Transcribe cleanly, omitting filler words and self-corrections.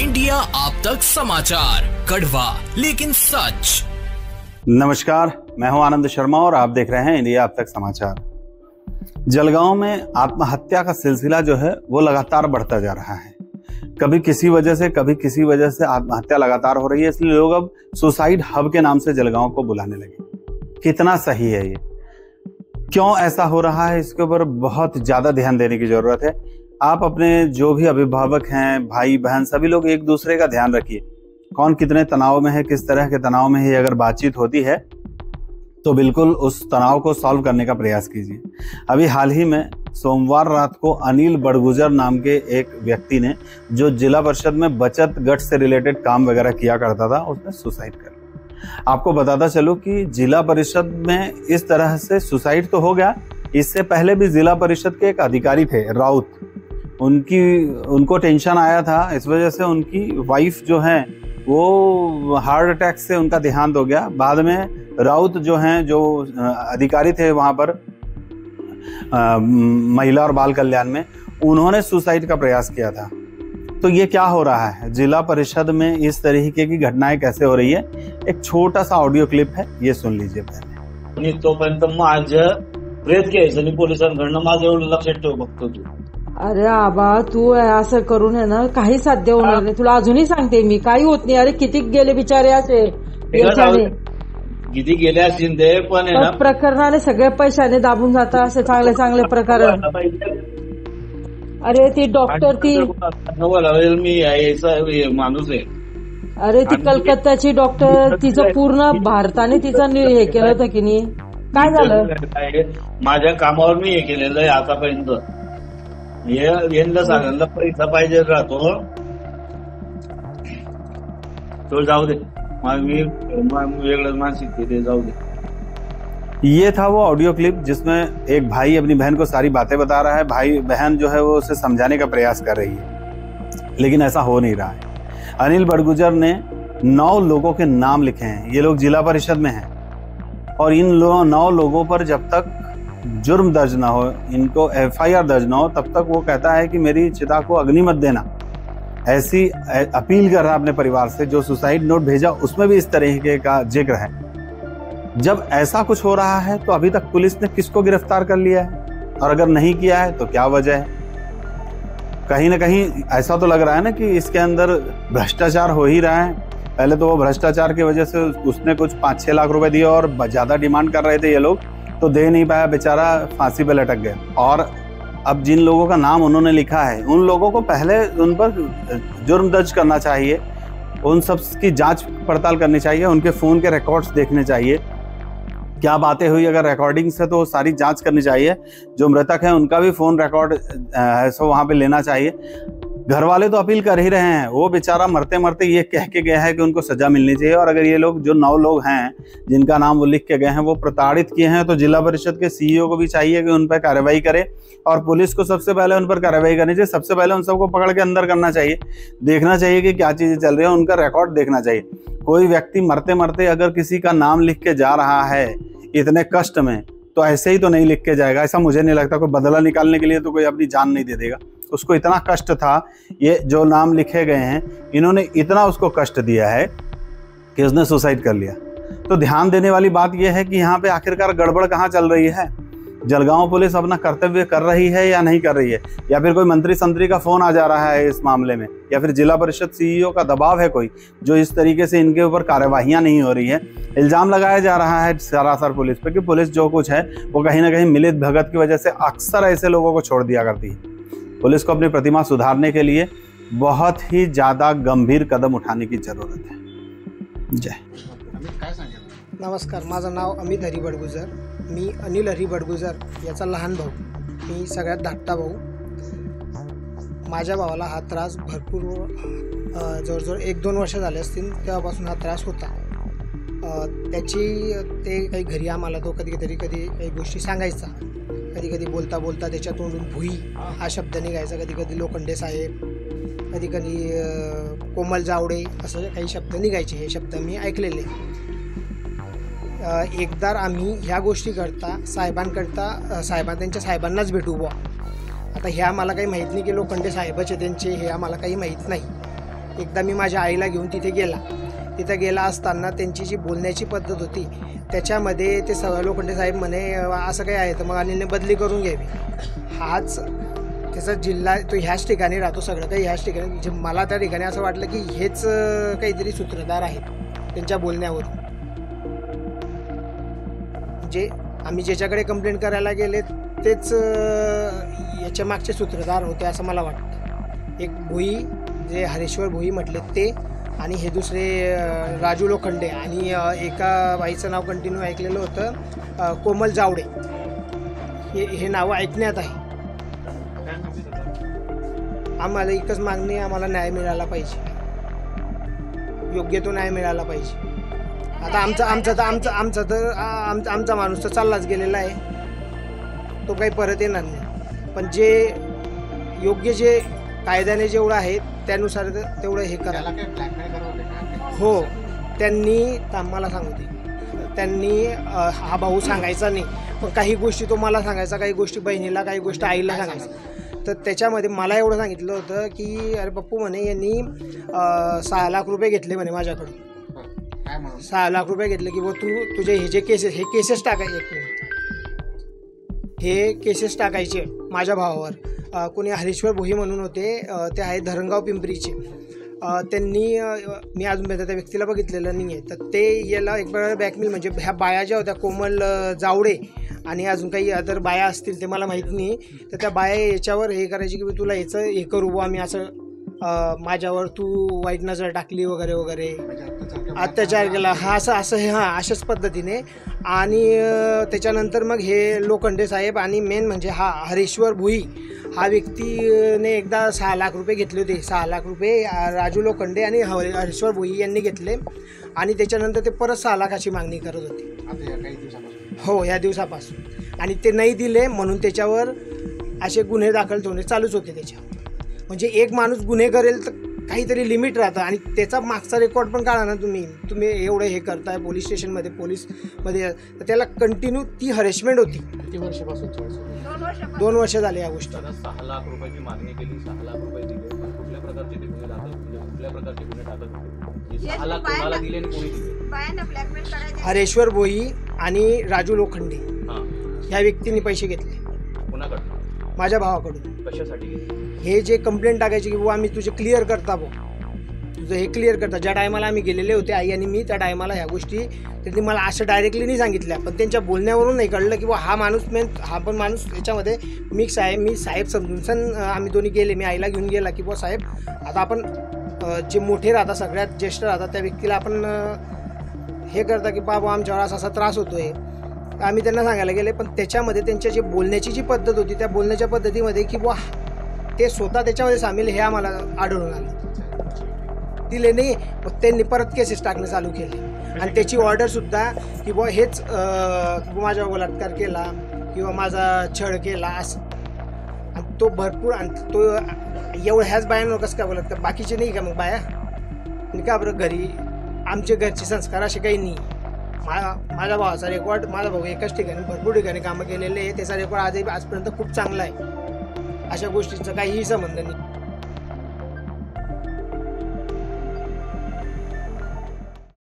India आप तक समाचार, कड़वा लेकिन सच। नमस्कार, मैं हूं आनंद शर्मा और आप देख रहे हैं इंडिया अब तक समाचार। जलगांव में आत्महत्या का सिलसिला जो है वो लगातार बढ़ता जा रहा है। कभी किसी वजह से कभी किसी वजह से आत्महत्या लगातार हो रही है, इसलिए लोग अब सुसाइड हब के नाम से जलगांव को बुलाने लगे। कितना सही है ये? क्यों ऐसा हो रहा है, इसके ऊपर बहुत ज्यादा ध्यान देने की जरूरत है। आप अपने जो भी अभिभावक हैं, भाई बहन, सभी लोग एक दूसरे का ध्यान रखिए। कौन कितने तनाव में है, किस तरह के तनाव में है, अगर बातचीत होती है तो बिल्कुल उस तनाव को सॉल्व करने का प्रयास कीजिए। अभी हाल ही में सोमवार रात को अनिल बड़गुजर नाम के एक व्यक्ति ने, जो जिला परिषद में बचत गट से रिलेटेड काम वगैरह किया करता था, उसने सुसाइड कर लिया। आपको बताता चलूं कि जिला परिषद में इस तरह से सुसाइड तो हो गया, इससे पहले भी जिला परिषद के एक अधिकारी थे राउत, उनको टेंशन आया था। इस वजह से उनकी वाइफ जो है वो हार्ट अटैक से उनका देहांत हो गया। बाद में राउत जो हैं, जो अधिकारी थे वहां पर महिला और बाल कल्याण में, उन्होंने सुसाइड का प्रयास किया था। तो ये क्या हो रहा है जिला परिषद में, इस तरीके की घटनाएं कैसे हो रही है? एक छोटा सा ऑडिओ क्लिप है, ये सुन लीजिए पहले। तोपर्यंत माझं प्रेत घ्यायचं आणि पोलिसांकडनं माझं एवढं लक्षात ठेव बघतो तू। अरे आबा, तू असं करून आहे ना, काही साध्य होणार नाही। तुला अजूनही सांगते मी, काही होत नाही। अरे किती गेले बिचारे असे, किती गेले असतील ते, पण प्रकरणाने सगळे पैशाने दाबून जातात असे चांगले चांगले प्रकरण। अरे ती डॉक्टर, ती मी माणूस आहे। अरे ती कलकत्त्याची डॉक्टर, तिचं पूर्ण भारताने तिचं हे केलं होतं की नाही, काय झालं? माझ्या कामावर मी हे केलेलं आहे आतापर्यंत। यंदा सगळ्यांना पैसा पाहिजे राहतो, तो जाऊ दे, मी वेगळंच मानसिक जाऊ दे। ये था वो ऑडियो क्लिप जिसमें एक भाई अपनी बहन को सारी बातें बता रहा है। भाई बहन जो है वो उसे समझाने का प्रयास कर रही है, लेकिन ऐसा हो नहीं रहा है। अनिल बड़गुजर ने 9 लोगों के नाम लिखे हैं। ये लोग जिला परिषद में हैं और इन 9 लोगों पर जब तक जुर्म दर्ज ना हो, इनको FIR दर्ज ना हो, तब तक वो कहता है कि मेरी चिता को अग्नि मत देना। ऐसी अपील कर रहा है अपने परिवार से। जो सुसाइड नोट भेजा उसमें भी इस तरीके का जिक्र है। जब ऐसा कुछ हो रहा है तो अभी तक पुलिस ने किसको गिरफ्तार कर लिया है, और अगर नहीं किया है तो क्या वजह है? कहीं ना कहीं ऐसा तो लग रहा है ना कि इसके अंदर भ्रष्टाचार हो ही रहा है। पहले तो वो भ्रष्टाचार की वजह से उसने कुछ 5-6 लाख रुपए दिए और ज्यादा डिमांड कर रहे थे ये लोग, तो दे नहीं पाया, बेचारा फांसी पे लटक गया। और अब जिन लोगों का नाम उन्होंने लिखा है, उन लोगों को पहले उन पर जुर्म दर्ज करना चाहिए, उन सब की जांच पड़ताल करनी चाहिए, उनके फोन के रिकॉर्ड्स देखने चाहिए, क्या बातें हुई। अगर रिकॉर्डिंग्स है तो सारी जांच करनी चाहिए। जो मृतक हैं उनका भी फोन रिकॉर्ड है सो वहां पे लेना चाहिए। घर वाले तो अपील कर ही रहे हैं, वो बेचारा मरते मरते ये कह के गया है कि उनको सजा मिलनी चाहिए। और अगर ये लोग जो 9 लोग हैं जिनका नाम वो लिख के गए हैं वो प्रताड़ित किए हैं, तो जिला परिषद के CEO को भी चाहिए कि उन पर कार्रवाई करे, और पुलिस को सबसे पहले उन पर कार्रवाई करनी चाहिए। सबसे पहले उन सबको पकड़ के अंदर करना चाहिए, देखना चाहिए कि क्या चीजें चल रही है, उनका रिकॉर्ड देखना चाहिए। कोई व्यक्ति मरते मरते अगर किसी का नाम लिख के जा रहा है इतने कष्ट में, तो ऐसे ही तो नहीं लिख के जाएगा। ऐसा मुझे नहीं लगता। कोई बदला निकालने के लिए तो कोई अपनी जान नहीं दे देगा। उसको इतना कष्ट था, ये जो नाम लिखे गए हैं इन्होंने इतना उसको कष्ट दिया है कि उसने सुसाइड कर लिया। तो ध्यान देने वाली बात यह है कि यहाँ पे आखिरकार गड़बड़ कहाँ चल रही है। जलगांव पुलिस अपना कर्तव्य कर रही है या नहीं कर रही है, या फिर कोई मंत्री संतरी का फोन आ जा रहा है इस मामले में, या फिर जिला परिषद CEO का दबाव है कोई, जो इस तरीके से इनके ऊपर कार्यवाहियां नहीं हो रही है। इल्जाम लगाया जा रहा है सरासर पुलिस पे कि पुलिस जो कुछ है वो कहीं ना कहीं मिलित भगत की वजह से अक्सर ऐसे लोगों को छोड़ दिया करती है। पुलिस को अपनी प्रतिमा सुधारने के लिए बहुत ही ज्यादा गंभीर कदम उठाने की जरूरत है। जय। नमस्कार, माझं नाव अमित हरी बडगुजर। मी अनिल हरी बडगुजर याचा लहान भाऊ, मी सगळ्यात धाकटा भाऊ। माझ्या भावाला हा त्रास भरपूर जवळजवळ 1-2 वर्ष झाले असतील तेव्हापासून हा त्रास होता। ते काही घरी आम्हाला तो कधी काही गोष्टी सांगायचा, कधी बोलता बोलता त्याच्या तोंडून भुई हा शब्द निघायचा, कधी लोखंडे साहेब, कधी कोमल जावडे असं काही शब्द निघायचे। हे शब्द मी ऐकलेले। एकदा आम्ही ह्या गोष्टी करता त्यांच्या साहेबांनाच भेटू बुवा। आता हे आम्हाला काही माहीत नाही की लोखंडे साहेबाचे त्यांचे हे आम्हाला काही माहीत नाही। एकदा मी माझ्या आईला घेऊन तिथे गेला असताना त्यांची जी बोलण्याची पद्धत होती त्याच्यामध्ये ते लोखंडे साहेब म्हणे असं काही आहे तर मग अनिलने बदली करून घ्यावी. हाच त्याचा जिल्हा, तो ह्याच ठिकाणी राहतो, सगळं काही ह्याच ठिकाणी. मला त्या ठिकाणी असं वाटलं की हेच काहीतरी सूत्रधार आहेत त्यांच्या बोलण्यावरून. जे आम्ही ज्याच्याकडे कंप्लेंट करायला गेले तेच याच्या मागचे सूत्रधार होते असं मला वाटतं. एक भोई, जे हरेश्वर भोई म्हटले ते, आणि हे दुसरे राजू लोखंडे, आणि एका बाईचं नाव कंटिन्यू ऐकलेलं होतं कोमल जावडे. हे नावं ऐकण्यात आहे. आम्हाला एकच मागणी आहे, आम्हाला न्याय मिळाला पाहिजे, योग्य तो न्याय मिळाला पाहिजे. आता आमचा माणूस तर चाललाच गेलेला आहे, तो काही परत येणार नाही. पण जे योग्य, जे कायद्याने जेवढं आहे त्यानुसार तेवढं हे करा. हो, त्यांनी मला सांगू दे, त्यांनी हा भाऊ सांगायचा नाही, पण काही गोष्टी तो मला सांगायचा, काही गोष्टी बहिणीला, काही गोष्टी आईला सांगायचा. तर त्याच्यामध्ये मला एवढं सांगितलं होतं की अरे पप्पू म्हणे यांनी 6 लाख रुपये घेतले म्हणे माझ्याकडून. 6 लाख रुपये घेतले की तुझे हे जे केसेस टाकायचे, हे केसेस टाकायचे माझ्या भावावर. कोणी हरेश्वर भोई म्हणून होते, ते आहे धरणगाव पिंपरीचे. त्यांनी, मी अजून त्या व्यक्तीला बघितलेलं नाही आहे, तर ते याला एक वेळा बॅकमेल, म्हणजे ह्या बाया ज्या होत्या कोमल जावडे आणि अजून काही अदर बाया असतील ते मला माहीत नाही, तर त्या बाया याच्यावर हे करायची की तुला याचं हे करू बुवा, आम्ही असं माझ्यावर तू वाईट नजर टाकली वगैरे वगैरे, अत्याचार केला, अशाच पद्धतीने. आणि त्याच्यानंतर मग हे लोखंडे साहेब आणि मेन म्हणजे हा हरेश्वर भोई हा व्यक्तीने एकदा 6 लाख रुपये घेतले होते. 6 लाख रुपये राजू लोखंडे आणि हरेश्वर भोई यांनी घेतले, आणि त्याच्यानंतर ते परत 6 लाखाची मागणी करत होते. हो, ह्या दिवसापासून. आणि ते नाही दिले म्हणून त्याच्यावर असे गुन्हे दाखल होणे चालूच होते त्याच्यावर. म्हणजे एक माणूस गुन्हे करेल तर काहीतरी लिमिट राहतं, आणि त्याचा मागचा रेकॉर्ड पण काढा ना तुम्ही एवढं हे करताय पोलीस स्टेशनमध्ये, पोलीसमध्ये, तर त्याला कंटिन्यू ती हरेसमेंट होती. किती वर्षापासून? 2 वर्ष झाले या गोष्टीला. 6 लाख रुपयाची मागणी केली, 6 लाख रुपये दिले, पण कुठल्या प्रकारचे गुन्हे दाखल, कुठल्या प्रकारचे गुन्हे दाखल? 6 लाख कोणाला दिले आणि कोणी दिले? हरेश्वर भोई आणि राजू लोखंडे ह्या व्यक्तींनी पैसे घेतले. कोणाकडून? माझ्या भावाकडून. कशासाठी घेतले? हे जे कंप्लेंट टाकायची की बुवा आम्ही तुझे क्लिअर करता, तुझं हे क्लिअर करता. ज्या टायमाला आम्ही गेलेले होते आई आणि मी, त्या टायमाला ह्या गोष्टी त्यांनी मला असं डायरेक्टली नाही सांगितल्या, पण त्यांच्या बोलण्यावरून नाही कळलं की हा माणूस हा पण माणूस याच्यामध्ये मिक्स आहे. मी साहेब समजून आम्ही दोन्ही गेले, मी आईला घेऊन गेला की बुवा साहेब, आता आपण जे मोठे राहतात, सगळ्यात ज्येष्ठ राहतात, त्या व्यक्तीला आपण हे करता की बाबा आमच्यावर असा त्रास होतोय. आम्ही त्यांना सांगायला गेले, पण त्याच्यामध्ये त्यांच्या जे बोलण्याची जी पद्धत होती त्या बोलण्याच्या पद्धतीमध्ये की बुवा ते स्वतः त्याच्यामध्ये सामील हे आम्हाला आढळून आलं. दिले नाही, मग त्यांनी परत केसेस टाकणं चालू केले, आणि त्याची ऑर्डरसुद्धा की बुवा हेच माझ्यावर बलात्कार केला किंवा माझा छळ केला असं. आणि तो भरपूर, आणि तो एवढं ह्याच बायांवर कसं काय बलात्कार, बाकीचे नाही का मग बाया? आणि का बरं घरी आमचे घरचे संस्कार असे काही नाही. माझ्या भावाचा रेकॉर्ड, माझा भाऊ एकाच ठिकाणी भरपूर ठिकाणी कामं केलेले आहे, त्याचा रेकॉर्ड आजपर्यंत खूप चांगला आहे. अशा गोष्टींचा काहीही संबंध नाही.